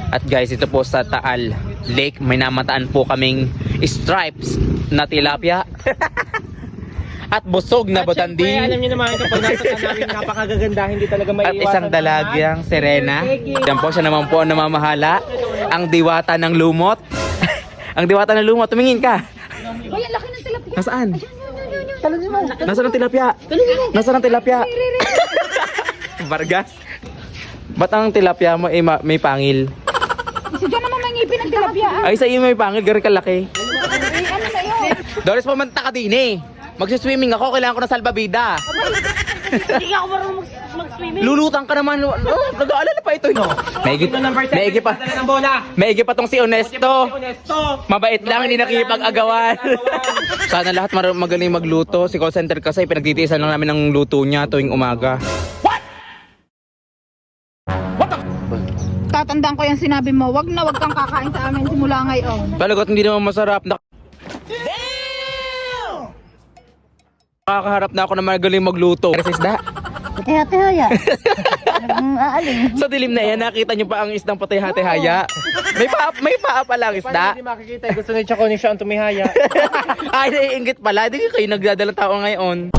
At guys, ito po sa Taal Lake, may namataan po kaming stripes na tilapia. At busog na butandi. Siyempre, alam niyo naman kapag nasa namin napakagaganda, hindi talaga At maiiwasan. isang dalagyang Serena. Yan po, siya naman po ang namamahala. Ang diwata ng lumot. Ang diwata ng lumot, tumingin ka. Hoy, ang laki ng tilapia. Nasaan? Talon mo. Nasaan ang tilapia? Nasaan ang tilapia? Vargas. Ba't ang tilapia mo may pangil? Si John naman may ngipin ng tilapia. Ay, sa iyo may pangil, gano'n kalaki. Ano sa'yo? Doris, pumunta ka din eh. Magsiswimming ako, kailangan ko ng salbabida. Hindi ako marunong mag-swimming. Lulutang ka naman. Oh, nag-aalala pa ito. No? Maigi pa. ng bola. Maigi pa tong si Onesto. Honesto. Mabait lang, hindi nakikipag-agawan. Sana lahat magaling magluto. Si call center kasi pinagtitiisan lang namin ng luto niya tuwing umaga. Tatandaan ko yung sinabi mo, wag kang kakain sa amin simula ngayon. Talagot hindi naman masarap. Nakakaharap na ako na magaling magluto. Isda. Hati-hati-haya. Aaling. Sa dilim na yan, nakita niyo pa ang isdang patay hati-haya. May paa pa lang isda. Hindi makikita, gusto ni Chaco ni siya ang tumihaya. Ay, naiingit pala. Hindi kayo nagdadalang tao ngayon.